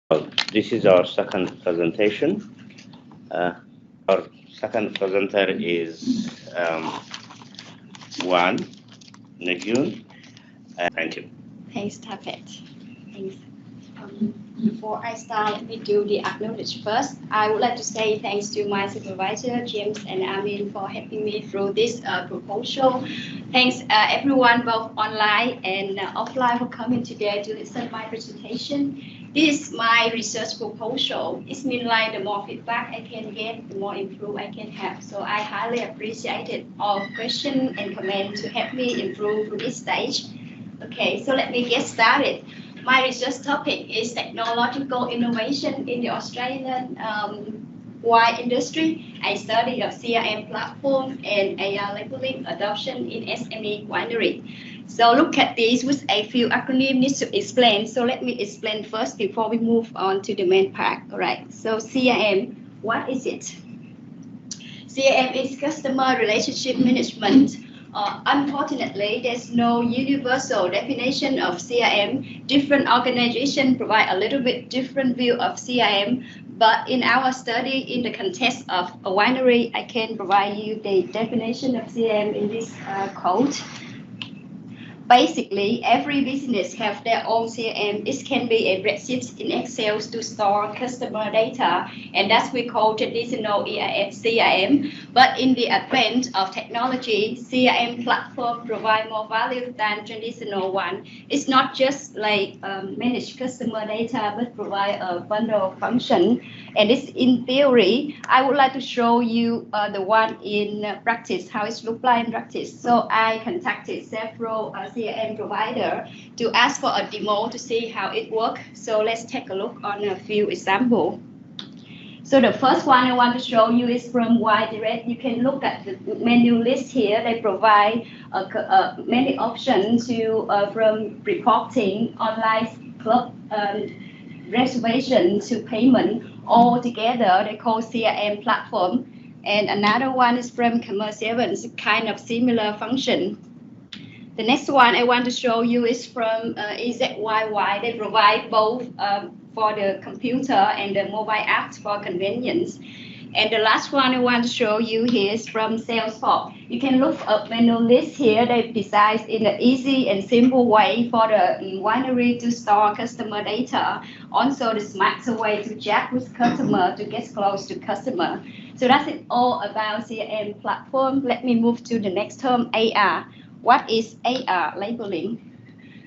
This is our second presentation. Our second presenter is Nguyen. Thank you. Thanks, Tapet. Thanks. Before I start, let me do the acknowledge first. I would like to say thanks to my supervisor, James and Amin, for helping me through this proposal. Thanks everyone, both online and offline, for coming today to listen to my presentation. This is my research proposal. It means like the more feedback I can get, the more improve I can have. So I highly appreciate all questions and comments to help me improve to this stage. Okay, so let me get started. My research topic is technological innovation in the Australian wine industry. I study of CRM platform and AR-labelling adoption in SME winery. So look at this with a few acronyms need to explain. So let me explain first before we move on to the main part. All right. So CRM, what is it? CRM is customer relationship management. Unfortunately, there's no universal definition of CRM. Different organizations provide a little bit different view of CRM. But in our study, in the context of a winery, I can provide you the definition of CRM in this code. Basically, every business have their own CRM. It can be a spreadsheet in Excel to store customer data, and that's we call traditional CRM. But in the advent of technology, CRM platform provide more value than traditional one. It's not just like manage customer data, but provide a bundle of function. And it's in theory. I would like to show you the one in practice, how it looks like in practice. So I contacted several CRM provider to ask for a demo to see how it works. So let's take a look on a few examples. So the first one I want to show you is from Wineries. You can look at the menu list here. They provide many options to from reporting, online club reservation to payment. All together, they call CRM platform. And another one is from Commercial, it's kind of similar function. The next one I want to show you is from EZYY. They provide both for the computer and the mobile apps for convenience. And the last one I want to show you here is from Salesforce. You can look up menu list here. They designed in an easy and simple way for the winery to store customer data. Also the smarter way to chat with customer to get close to customer. So that's it all about CRM platform. Let me move to the next term, AR. What is AR-labelling?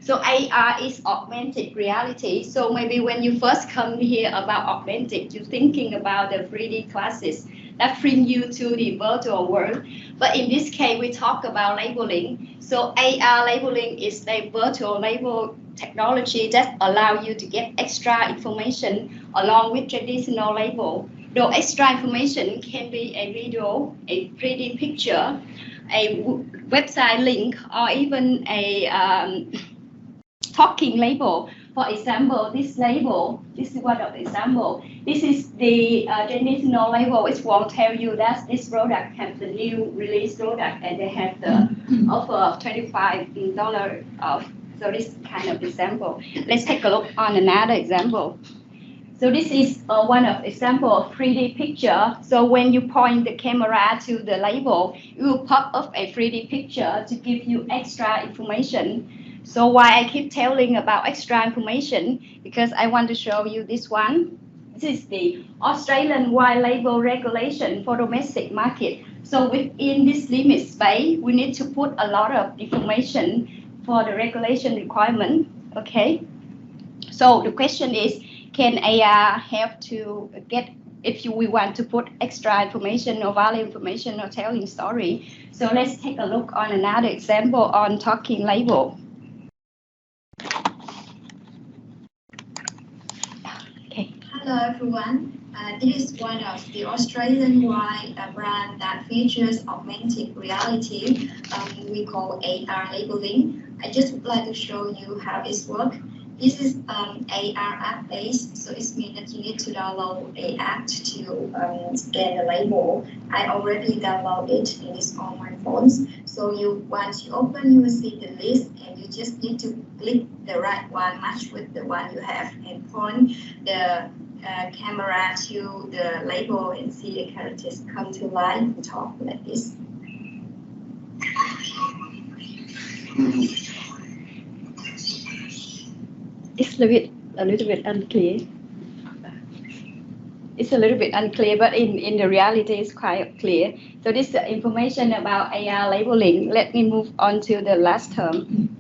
So AR is augmented reality. So maybe when you first come here about augmented, you're thinking about the 3D classes that bring you to the virtual world. But in this case, we talk about labeling. So AR-labelling is a virtual label technology that allows you to get extra information along with traditional label. The extra information can be a video, a 3D picture, a website link, or even a talking label. For example, this label, this is one of the example. This is the traditional label. It won't tell you that this product has the new release product and they have the offer of $25 off. So this kind of example. Let's take a look on another example. So this is one of example of 3D picture. So when you point the camera to the label, it will pop up a 3D picture to give you extra information. So why I keep telling about extra information? Because I want to show you this one. This is the Australian wine label regulation for domestic market. So within this limit space, we need to put a lot of information for the regulation requirement. Okay. So the question is, can AR help to get if we want to put extra information or value information or telling story? So let's take a look on another example on talking label. Okay. Hello everyone. This is one of the Australian wine brand that features augmented reality. We call AR-labelling. I just would like to show you how it works. This is AR app based, so it means that you need to download an app to scan the label. I already downloaded it in this on my phones. So once you open, you will see the list, and you just need to click the right one, match with the one you have, and point the camera to the label and see the characters come to life and talk like this. It's a little bit unclear. It's a little bit unclear, but in the reality, it's quite clear. So this is the information about AR labeling. Let me move on to the last term.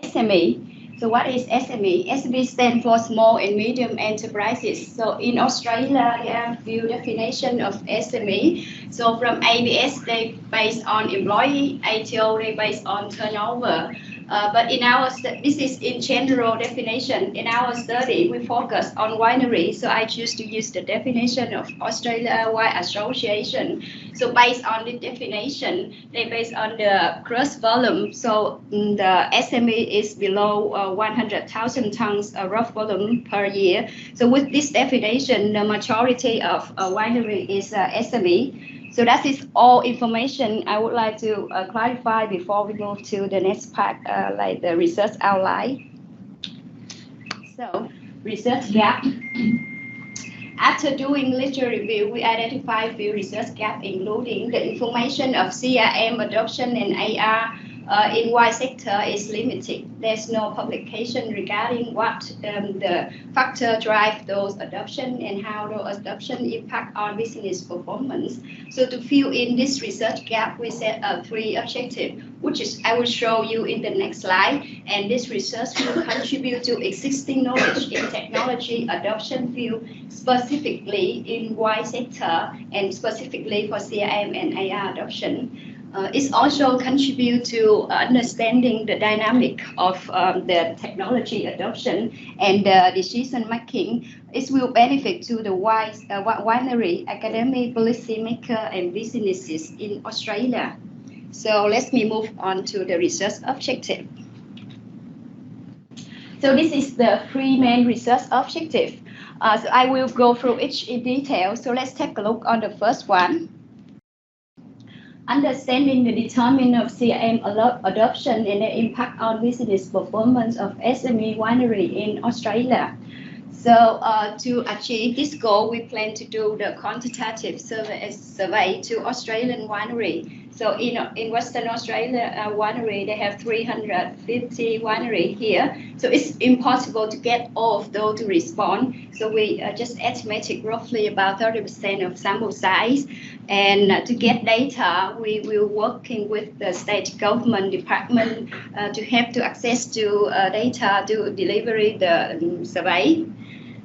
SME. So what is SME? SME stands for small and medium enterprises. So in Australia, there are a few definitions of SME. So from ABS, they based on employee, ATO, they based on turnover. But in our this is in general definition. In our study, we focus on winery. So I choose to use the definition of Australia Wine Association. So based on the definition, they based on the gross volume. So the SME is below 100,000 tons rough volume per year. So with this definition, the majority of winery is SME. So that is all information I would like to clarify before we move to the next part, like the research outline. So, research gap. After doing literature review, we identified a few research gaps, including the information of CRM adoption and AR in wine sector is limited. There's no publication regarding what the factor drive those adoption and how those adoption impact on business performance. So to fill in this research gap, we set 3 objectives, which is I will show you in the next slide. And this research will contribute to existing knowledge in technology adoption field, specifically in wine sector and specifically for CRM and AR adoption. It also contribute to understanding the dynamic of the technology adoption and the decision making. It will benefit to the winery, academic, policymaker, and businesses in Australia. So let me move on to the research objective. So this is the 3 main research objective. So I will go through each in detail. So let's take a look on the first one. Understanding the determinant of CRM adoption and the impact on business performance of SME winery in Australia. So to achieve this goal, we plan to do the quantitative survey to Australian winery. So in Western Australia winery, they have 350 winery here. So it's impossible to get all of those to respond. So we just estimated roughly about 30% of sample size. And to get data, we will working with the state government department to have to access to data to deliver the survey.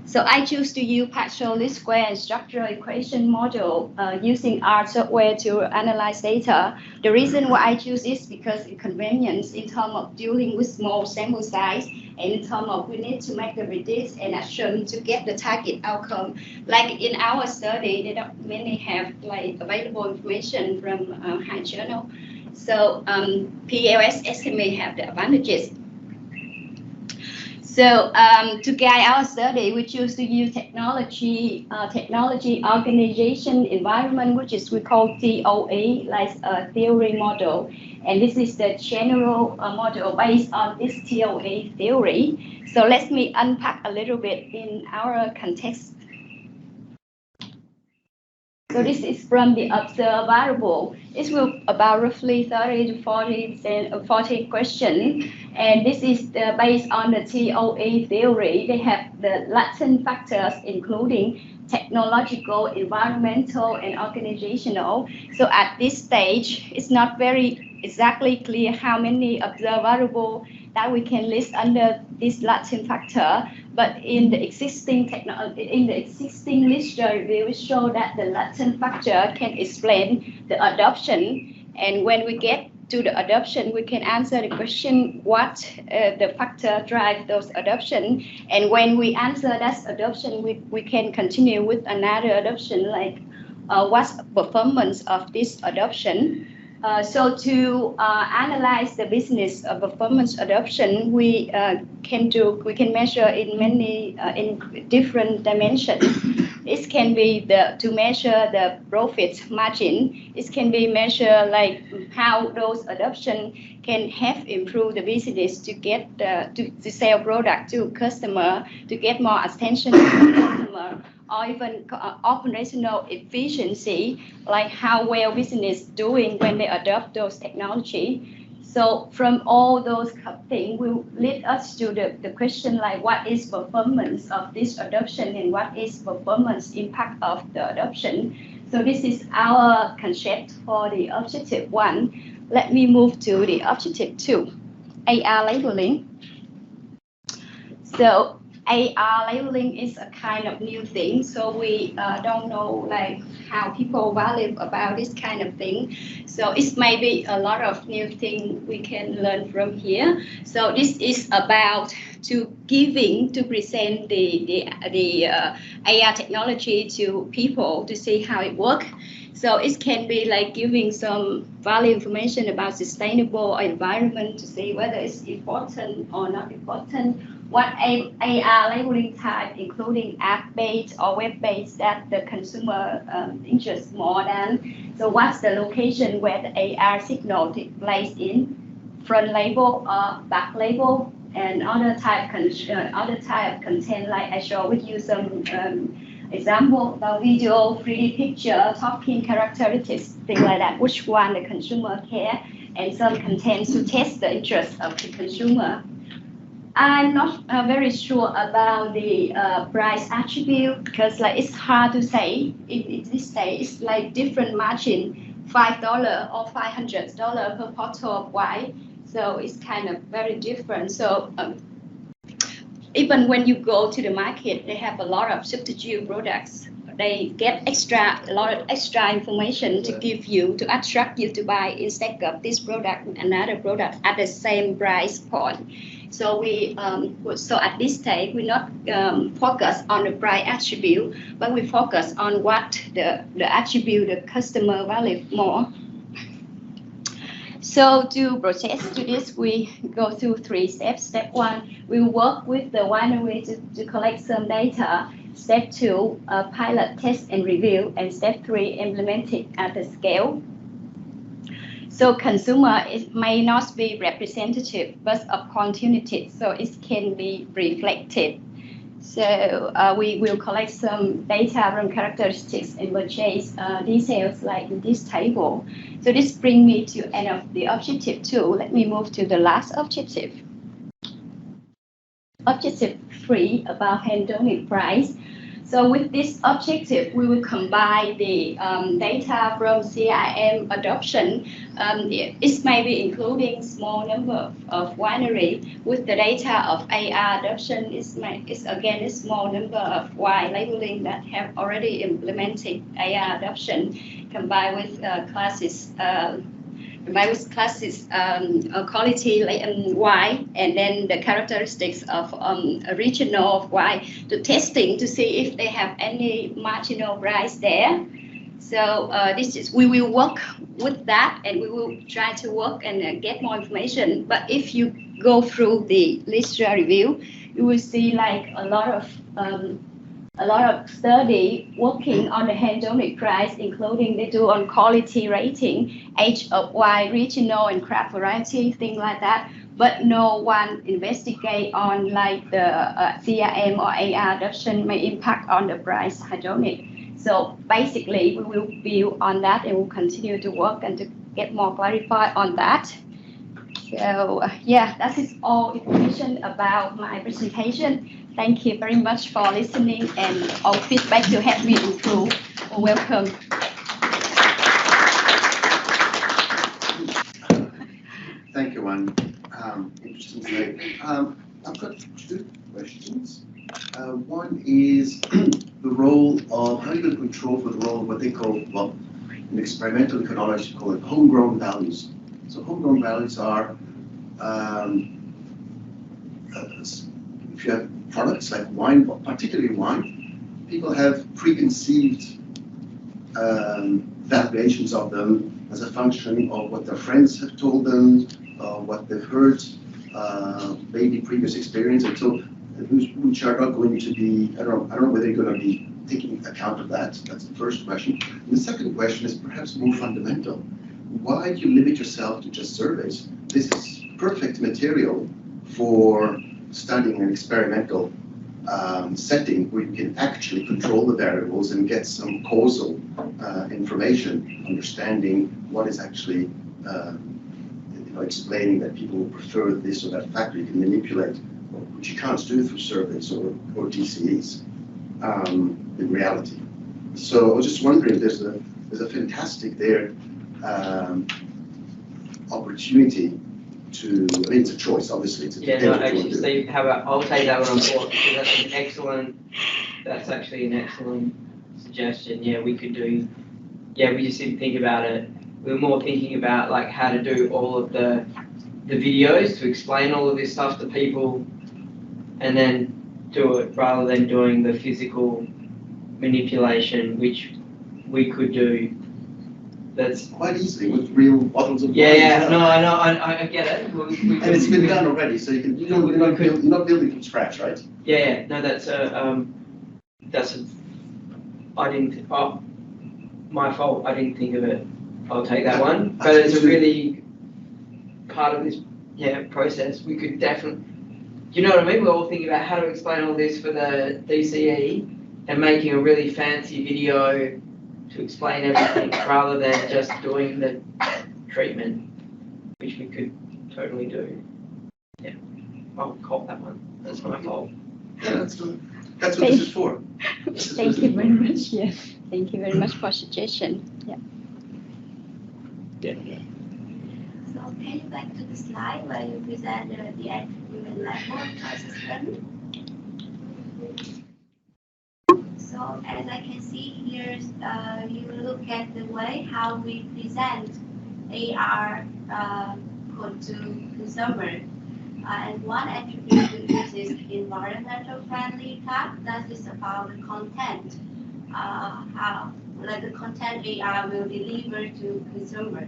So I choose to use partial least square and structural equation model using R software to analyze data. The reason why I choose is because it's convenience in terms of dealing with small sample size and in terms of we need to make the predict and action to get the target outcome. Like in our study, they don't many have like available information from high journal. So PLS estimate have the advantages. So to guide our study, we choose to use technology organization environment, which is we call TOE, like a theory model. And this is the general model based on this TOE theory. So let me unpack a little bit in our context. So this is from the observed variable. It will about roughly 30 to 40 questions. And this is based on the TOE theory. They have the latent factors, including technological, environmental, and organizational. So at this stage, it's not very exactly clear how many observed variables that we can list under this latent factor. But in the existing literature review, we show that the latent factor can explain the adoption. And when we get to the adoption, we can answer the question what the factor drive those adoption. And when we answer that adoption, we can continue with another adoption, like what's performance of this adoption. So to analyze the business of performance adoption, we can measure in many in different dimensions. It can be to measure the profit margin. It can be measure like how those adoption can help improve the business to get to sell product to customer, to get more attention to customer, or even operational efficiency, like how well business doing when they adopt those technology. So from all those things will lead us to the question like what is performance of this adoption and what is performance impact of the adoption. So this is our concept for the objective 1. Let me move to the objective 2, AR-labelling. So AR-labelling is a kind of new thing, so we don't know like how people value about this kind of thing. So it may be a lot of new thing we can learn from here. So this is about to present the AR technology to people to see how it works. So it can be like giving some value information about sustainable environment to see whether it's important or not important. What AR-labeling type, including app-based or web-based, that the consumer interests more than. So what's the location where the AR signal takes place in, front label or back label, and other type of content, like I showed with you some example about video, 3D picture, talking characteristics, things like that, which one the consumer care, and some content to test the interest of the consumer. I'm not very sure about the price attribute because like it's hard to say. In this stage, it's like different margin, $5 or $500 per bottle of wine. So it's kind of very different. So even when you go to the market, they have a lot of substitute products. They get a lot of extra information to give you, to attract you to buy instead of this product, another product at the same price point. So so at this stage, we not focus on the price attribute, but we focus on what the attribute the customer value more. So to process to this, we go through 3 steps. Step 1, we work with the winery to collect some data. Step 2, pilot, test, and review. And step 3, implement it at the scale. So consumer, it may not be representative, but of continuity, so it can be reflected. So we will collect some data from characteristics and purchase details like in this table. So this brings me to end of the objective 2. Let me move to the last objective. Objective 3 about handling price. So with this objective, we will combine the data from CRM adoption. It may be including small number of winery with the data of AR adoption. It's again a small number of wine labeling that have already implemented AR adoption, combined with classes. Quality wine, and then the characteristics of original wine, to testing to see if they have any marginal price there. So we will work with that, and we will try to work and get more information. But if you go through the literature review, you will see like a lot of study working on the hedonic price, including they do on quality rating, age of wine, regional and craft variety, things like that. But no one investigate on like the CRM or AR adoption may impact on the price hedonic. So basically, we will build on that and we'll continue to work and to get more clarified on that. So yeah, that is all information about my presentation. Thank you very much for listening, and all feedback to help me improve. Welcome. Thank you, Oanh. Interesting today. I've got 2 questions. One is the role of, how are you going to control for the role of what they call, well, in experimental economics, you call it homegrown values. So homegrown values are, if you have products like wine, particularly wine, people have preconceived valuations of them as a function of what their friends have told them, what they've heard, maybe previous experience, and so which are not going to be, I don't know whether they're going to be taking account of that? That's the first question. And the second question is perhaps more fundamental. Why do you limit yourself to just surveys? This is perfect material for studying an experimental setting where you can actually control the variables and get some causal information, understanding what is actually explaining that people will prefer this or that factor. You can manipulate, which you can't do through surveys or DCEs in reality. So I was just wondering, there's a fantastic there opportunity to, I mean, it's a choice, obviously. It's a actually, Steve, how about, I'll take that one on board, because that's actually an excellent suggestion. Yeah, we could do, we just didn't think about it. We were more thinking about like how to do all of the videos to explain all of this stuff to people and then do it rather than doing the physical manipulation, which we could do. That's quite easily with real bottles of wine. I get it. And it's been done already, so you're not building from scratch, right? My fault. I didn't think of it. I'll take that one. But it's a really part of this process. We could definitely. Do you know what I mean? We're all thinking about how to explain all this for the DCE and making a really fancy video to explain everything rather than just doing the treatment, which we could totally do. Yeah, I'll cop that one. That's my fault. Yeah, that's what this is for. Thank you very much. Yeah, thank you very much for suggestion. Yeah. So can you back to the slide where you presented the attribute level assessment? So as I can see here, you look at the way how we present AR code to consumer. And one attribute we use is environmental friendly tag. That is about the content, how like the content AR will deliver to consumer.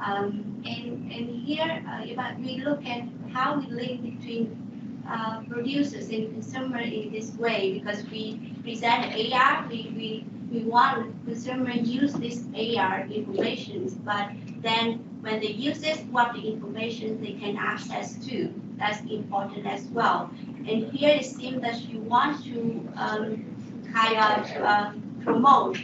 And here, if we look at how we link between producers and consumer in this way, because we present AR, we want consumer use this AR information, but then when they use this, what the information they can access to, that's important as well. And here it seems that you want to promote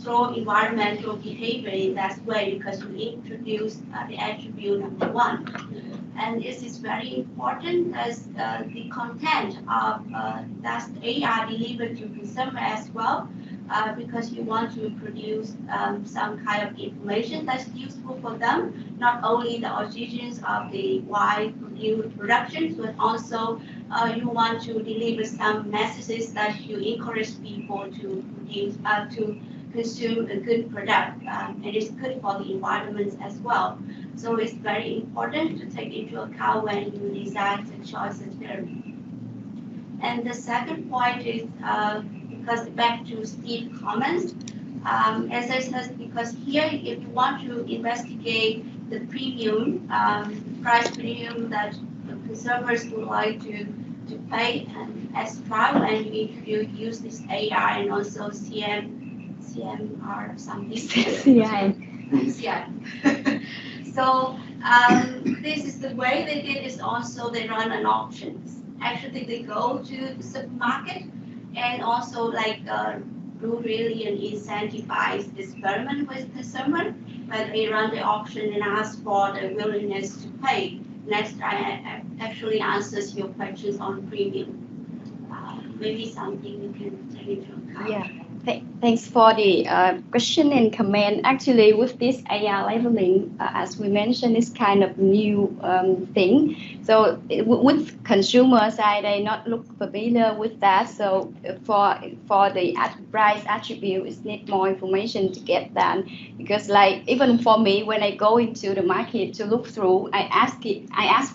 through environmental behavior in that way, because you introduce the attribute number 1. And this is very important as the content of that AR delivered to consumer as well, because you want to produce some kind of information that's useful for them, not only the origins of the wine production, but also you want to deliver some messages that you encourage people to produce, to consume a good product. It is good for the environment as well. So it's very important to take into account when you design the choices there. And the second point is, because back to Steve's comments, as I said, because here if you want to investigate the premium, price premium that the consumers would like to pay as trial, and you use this AR and also CMR something. CI. So this is the way they did is also they run an auctions. Actually, they go to the supermarket and also like do really an incentivized experiment with consumer, where they run the auction and ask for the willingness to pay. Next time actually answers your questions on premium. Maybe something you can take into account. Yeah. Thanks for the question and comment. Actually, with this AR-labelling, as we mentioned, is kind of new thing. So with consumer side, they not look familiar with that. So for the price attribute, it need more information to get that. Because like even for me, when I go into the market to look through, I ask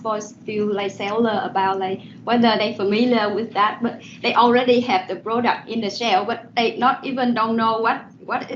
for still like seller about like whether they familiar with that, but they already have the product in the shelf, but they not even don't know what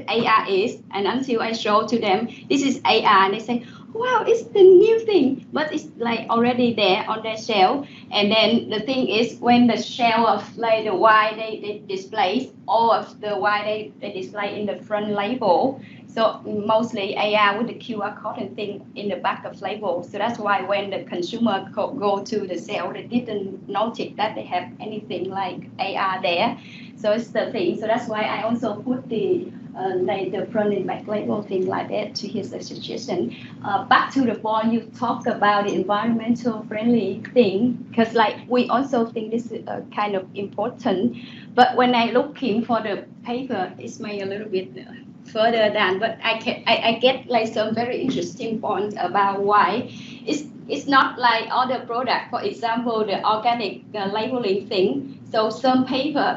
AR is. And until I show to them, this is AR, and they say, wow, it's the new thing, but it's like already there on their shelf. And then the thing is, when the shelf of like the wine they display, all of the wine they display in the front label. So mostly AR with the QR code and thing in the back of label. So that's why when the consumer go to the sale, they didn't notice that they have anything like AR there. So it's the thing. So that's why I also put the like the front and back label thing like that to his suggestion. Back to the point you talked about the environmental friendly thing, because like we also think this is kind of important. But when I looking for the paper, it's made a little bit further than, but I get like some very interesting points about why it's not like other product. For example, the organic labeling thing. So some paper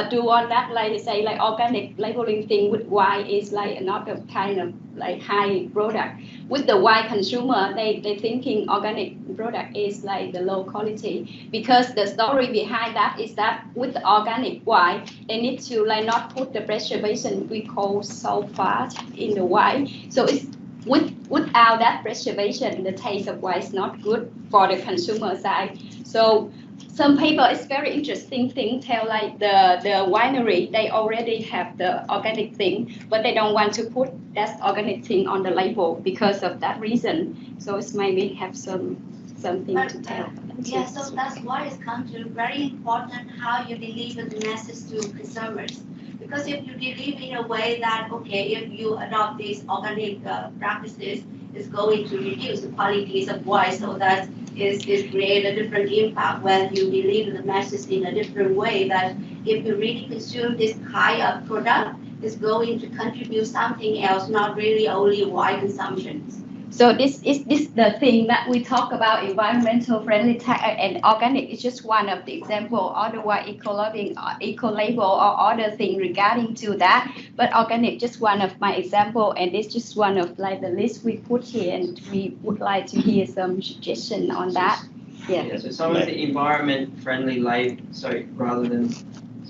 do on that, like they say, like organic labeling thing with why is like another kind of like high product. With the why consumer, they thinking organic product is like the low quality, because the story behind that is that with the organic wine, they need to like not put the preservation we call sulfate in the wine. So it's without that preservation, the taste of wine is not good for the consumer side. So some paper is very interesting thing, tell like the winery, they already have the organic thing, but they don't want to put that organic thing on the label because of that reason. So it's maybe have something to tell. Yeah, so that's why it's come to very important how you deliver the message to consumers. Because if you deliver in a way that, okay, if you adopt these organic practices, it's going to reduce the qualities of wine, so that is create a different impact when you deliver the message in a different way, that if you really consume this kind of product, it's going to contribute something else, not really only wine consumption. So this the thing that we talk about environmental friendly and organic is just one of the example. Otherwise, eco-label or other thing regarding to that. But organic just one of my example, and it's just one of like the list we put here, and we would like to hear some suggestion on that. Yeah. So some of the environment friendly label,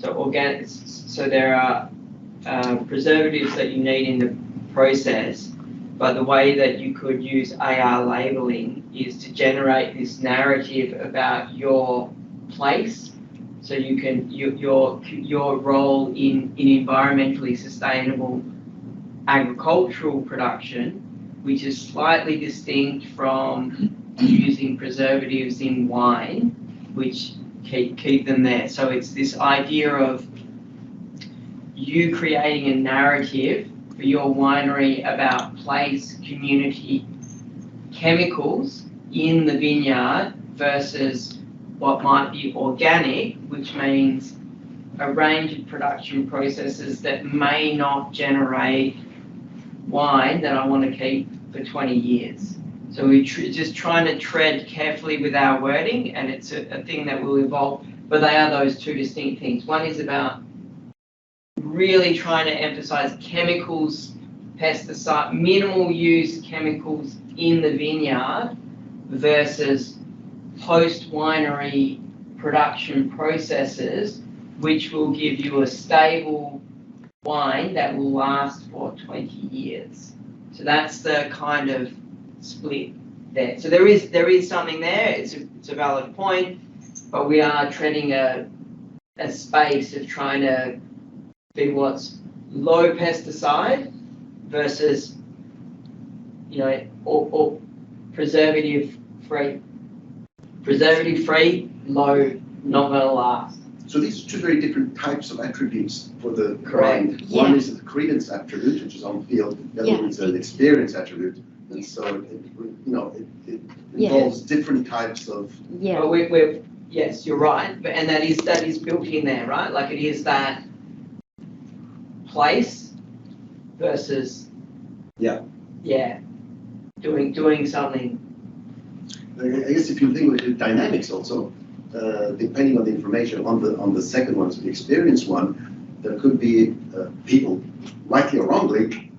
organic. So there are preservatives that you need in the process. But the way that you could use AR-labelling is to generate this narrative about your place. So you can your role in environmentally sustainable agricultural production, which is slightly distinct from using preservatives in wine, which keep them there. So it's this idea of you creating a narrative for your winery about place, community, chemicals in the vineyard versus what might be organic, which means a range of production processes that may not generate wine that I want to keep for 20 years. So we're just trying to tread carefully with our wording, and it's a thing that will evolve, but they are those two distinct things. One is about really trying to emphasize chemicals, pesticide, minimal use chemicals in the vineyard versus post-winery production processes, which will give you a stable wine that will last for 20 years. So that's the kind of split there. So there is something there, it's a valid point, but we are treading a space of trying to be what's low pesticide versus, or preservative free, low, not going to last. So these are two very different types of attributes for the Correct. wine. One is the credence attribute, which is on field. The other one is an experience attribute, and so it involves different types of. Yeah. But yes, you're right, and that is built in there, right? Like it is that place versus doing something. I guess if you think with the dynamics also, depending on the information on the second one, so the experience one, there could be people, rightly or wrongly,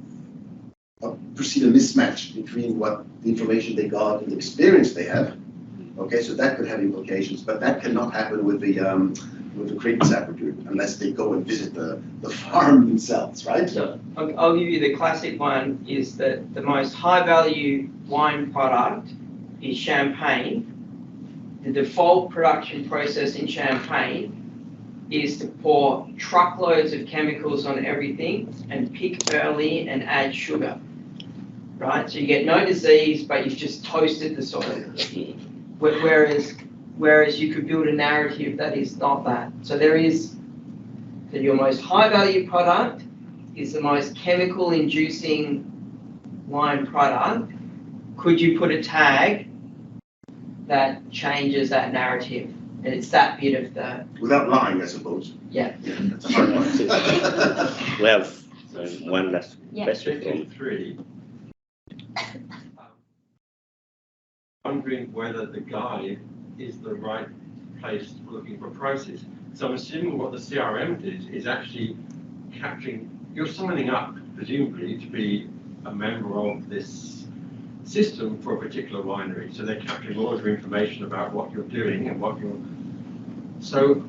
perceive a mismatch between what the information they got and the experience they have. Okay, so that could have implications, but that cannot happen with the with the creators ever do, unless they go and visit the farm themselves, right? So I'll give you the classic one, is that the most high value wine product is champagne. The default production process in champagne is to pour truckloads of chemicals on everything and pick early and add sugar, right? So you get no disease, but you've just toasted the soil. Whereas you could build a narrative that is not that. So there is, that your most high value product is the most chemical inducing wine product. Could you put a tag that changes that narrative? And it's that bit of the... Without lying, I suppose. Yeah. Yeah, that's a hard one. We have one last Yeah. question from 53. Wondering whether the guide is the right place for looking for prices. So I'm assuming what the CRM did is actually capturing, you're signing up, presumably, to be a member of this system for a particular winery. So they're capturing all of your information about what you're doing and what you're... So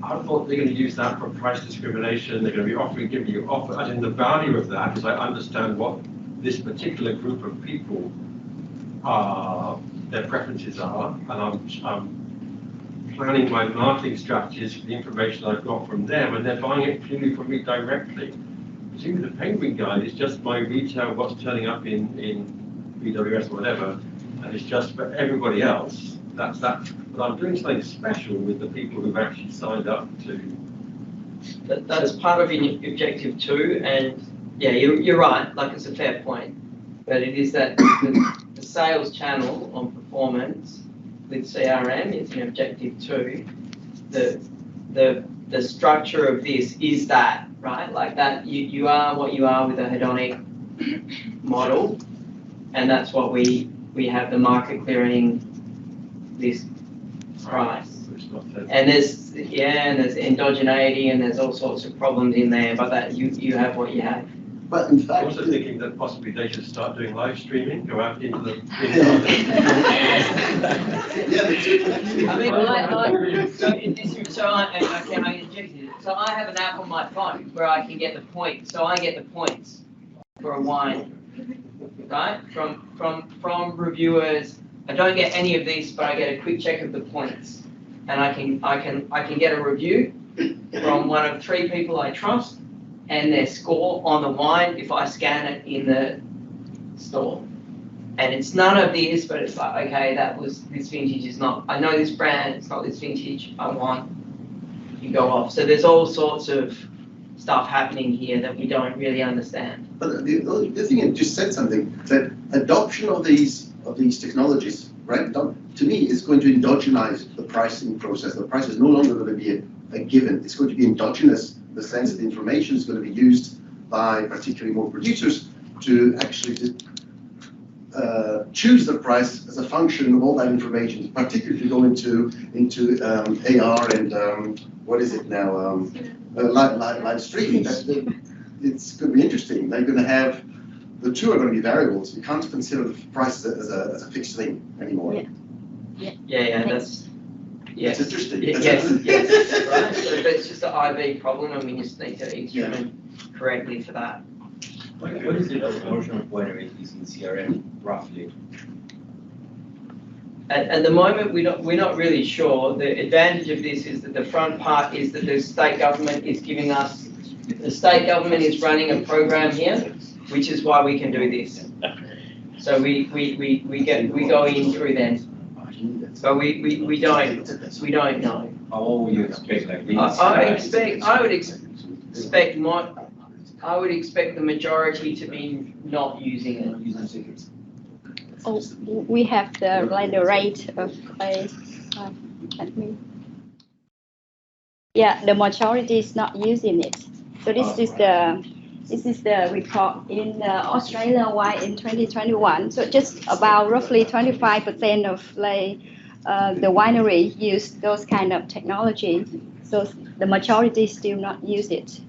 I thought they're going to use that for price discrimination. They're going to be giving you offer. I mean, the value of that is I understand what this particular group of people their preferences are, and I'm planning my marketing strategies for the information I've got from them, and they're buying it purely from me directly. Presumably the Penguin Guide is just my retail, what's turning up in BWS or whatever, and it's just for everybody else. That's that. But I'm doing something special with the people who've actually signed up to. That's part of objective 2, and yeah, you're right, like it's a fair point. But it is that the sales channel on performance with CRM is an objective 2. The structure of this is that, right? Like that you are what you are with a hedonic model, and that's what we have the market clearing this price. And there's endogeneity and there's all sorts of problems in there, but that you have what you have. But in I'm fact, also thinking that possibly they should start doing live streaming, go out into the... I mean, so I injected it. So I have an app on my phone where I can get the points. So I get the points for a wine, right? From reviewers. I don't get any of these, but I get a quick check of the points, and I can get a review from one of 3 people I trust, and their score on the wine if I scan it in the store. And it's none of this, but it's like, okay, this vintage is not, I know this brand, it's not this vintage, I want, you go off. So there's all sorts of stuff happening here that we don't really understand. But the thing, you just said something, that adoption of these technologies, right, to me, is going to endogenize the pricing process. The price is no longer going to be a given. It's going to be endogenous, in the sense that the information is going to be used by particularly more producers to actually choose the price as a function of all that information, particularly if you go into AR and what is it now, live streaming. It's going to be interesting. They're going to have, the two are going to be variables. You can't consider the price as a fixed thing anymore. Yeah, that's... Yes. That's interesting. Yes, right. So it's just an IV problem, and we just need to instrument correctly for that. What is the proportion of wineries using CRM, roughly? At the moment, we're not really sure. The advantage of this is that the front part is that the state government is giving us, the state government is running a program here, which is why we can do this. So we go in through them. But we don't know. How will you expect, like, I would expect the majority to be not using it. Oh, we have the rate of the majority is not using it. So this is the report in Australia wide in 2021. So just about roughly 25% of the winery use those kind of technology. So the majority still not use it.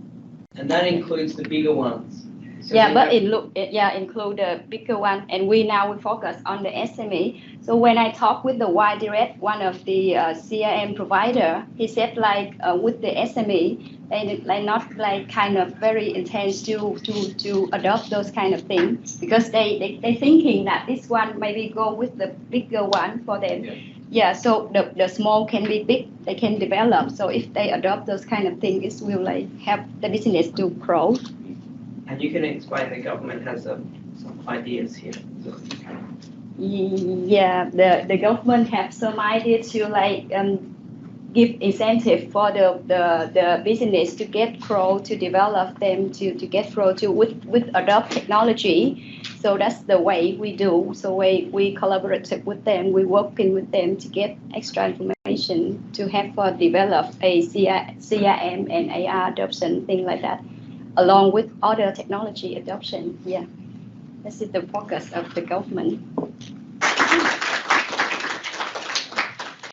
And that includes the bigger ones. So but include the bigger one. And we focus on the SME. So when I talked with the Y Direct, one of the CRM provider, he said like with the SME, they like not like kind of very intense to adopt those kind of things because they thinking that this one maybe go with the bigger one for them. Yeah, so the small can be big, they can develop. So if they adopt those kind of things, it will like help the business to grow. And you can explain the government has some ideas here. Yeah, the government have some idea to like give incentive for the business to get grow, to develop them, to get grow to with adopt technology. So that's the way we do. So we collaborate with them, we working with them to get extra information to have for develop a CRM and AR adoption, thing like that, along with other technology adoption. Yeah, this is the focus of the government.